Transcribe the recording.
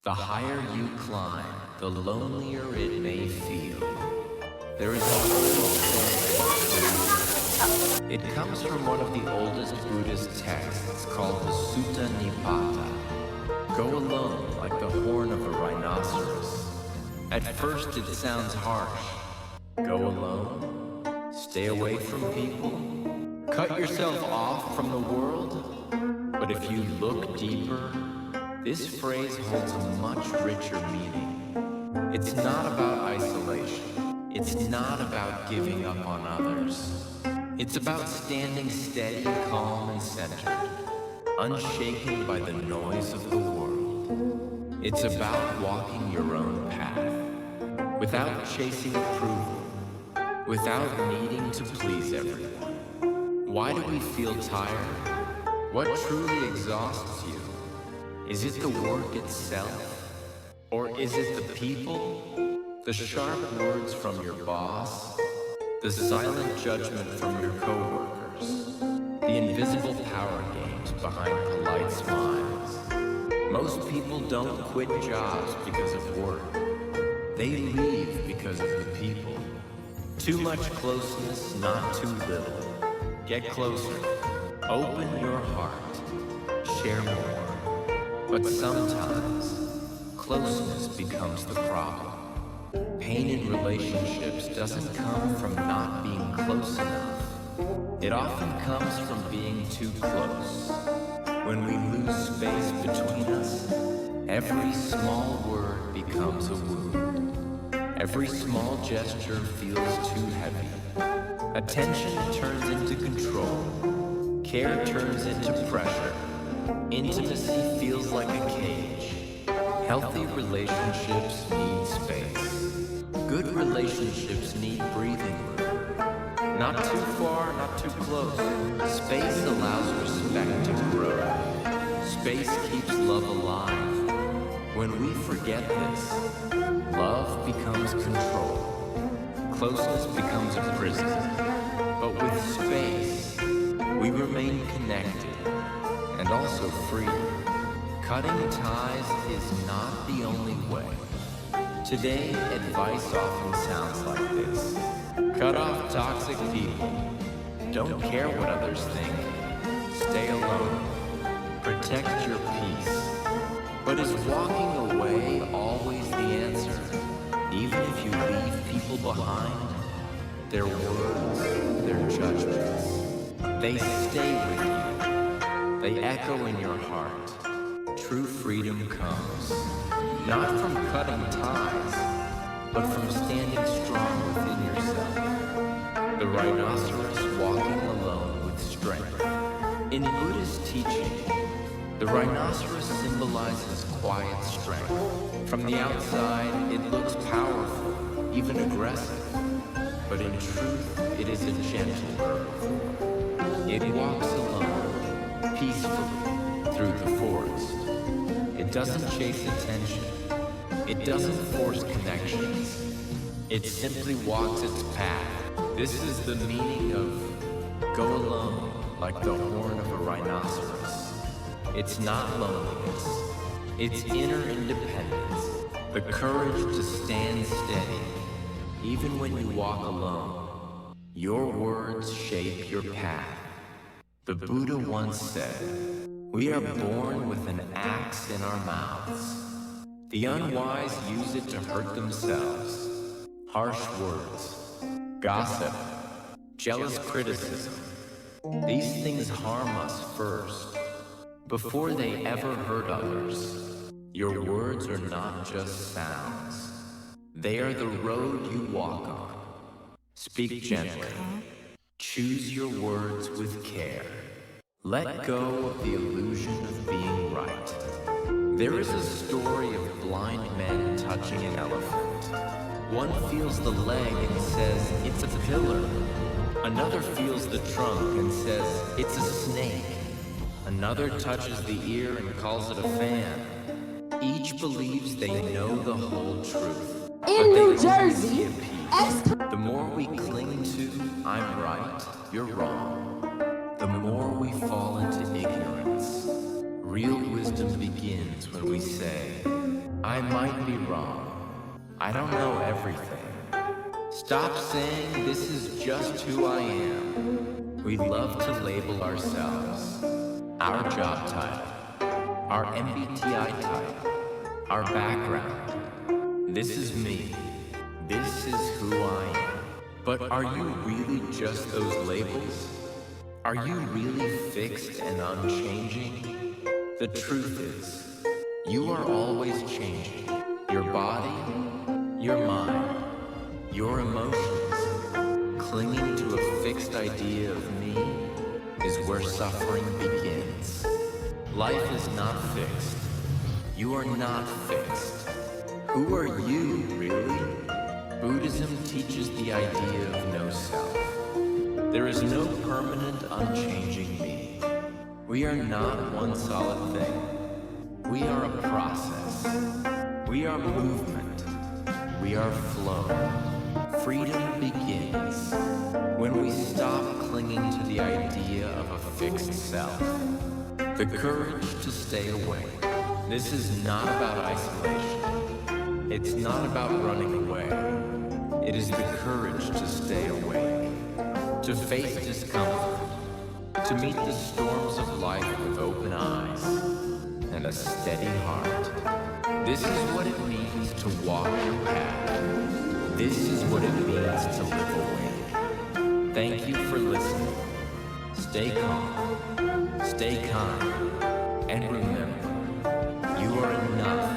The higher you climb, the lonelier it may feel. There is a It comes from one of the oldest Buddhist texts called the Sutta Nipata. Go alone like the horn of a rhinoceros. At first it sounds harsh. Go alone? Stay away from people? Cut yourself off from the world? But if you look deeper, this phrase holds a much richer meaning. It's not about isolation. It's not about giving up on others. It's about standing steady, calm, and centered, unshaken by the noise of the world. It's about walking your own path, without chasing approval, without needing to please everyone. Why do we feel tired? What truly exhausts you? Is it the work itself? Or is it the people? The sharp words from your boss? The silent judgment from your coworkers? The invisible power games behind polite smiles? Most people don't quit jobs because of work. They leave because of the people. Too much closeness, not too little. Get closer. Open your heart. Share more. But sometimes, closeness becomes the problem. Pain in relationships doesn't come from not being close enough. It often comes from being too close. When we lose space between us, every small word becomes a wound. Every small gesture feels too heavy. Attention turns into control. Care turns into pressure. Intimacy feels like a cage. Healthy relationships need space. Good relationships need breathing room. Not too far, not too close. Space allows respect to grow. Space keeps love alive. When we forget this, love becomes control. Closeness becomes a prison. But with space, we remain connected and also free. Cutting ties is not the only way. Today, advice often sounds like this. Cut off toxic people. Don't care what others think. Stay alone. Protect your peace. But is walking away always the answer? Even if you leave people behind, their words, their judgments, they stay with you. They echo in your heart. True freedom comes, not from cutting ties, but from standing strong within yourself. The rhinoceros walking alone with strength. In Buddhist teaching, the rhinoceros symbolizes quiet strength. From the outside, it looks powerful, even aggressive. But in truth, it is a gentle herbivore. It walks alone, peacefully, through the forest. It doesn't chase attention. It doesn't force connections. It simply walks its path. This is the meaning of go alone like the horn of a rhinoceros. It's not loneliness. It's inner independence. The courage to stand steady, even when you walk alone. Your words shape your path. The Buddha once said, "We are born with an axe in our mouths. The unwise use it to hurt themselves. Harsh words, gossip, jealous criticism. These things harm us first, before they ever hurt others. Your words are not just sounds. They are the road you walk on. Speak gently. Choose your words with care. Let go of the illusion of being right." There is a story of blind men touching an elephant. One feels the leg and says, "It's a pillar." Another feels the trunk and says, "It's a snake." Another touches the ear and calls it a fan. Each believes they know the whole truth. In New Jersey, the more we cling to, "I'm right, you're wrong," the more we fall into ignorance. Real wisdom begins when we say, I might be wrong. I don't know everything. Stop saying this is just who I am. We love to label ourselves. Our job title, our MBTI type, our background. This is me. This is who I am. But are you really just those labels? Are you really fixed and unchanging? The truth is, you are always changing. Your body, your mind, your emotions. Clinging to a fixed idea of me is where suffering begins. Life is not fixed. You are not fixed. Who are you, really? Buddhism teaches the idea of no self. There is no permanent, unchanging me. We are not one solid thing. We are a process. We are movement. We are flow. Freedom begins when we stop clinging to the idea of a fixed self. The courage to stay awake. This is not about isolation. It's not about running away. It is the courage to stay awake, to face discomfort, to meet the storms of life with open eyes and a steady heart. This is what it means to walk your path. This is what it means to live awake. Thank you for listening. Stay calm, stay kind, and remember, you are enough.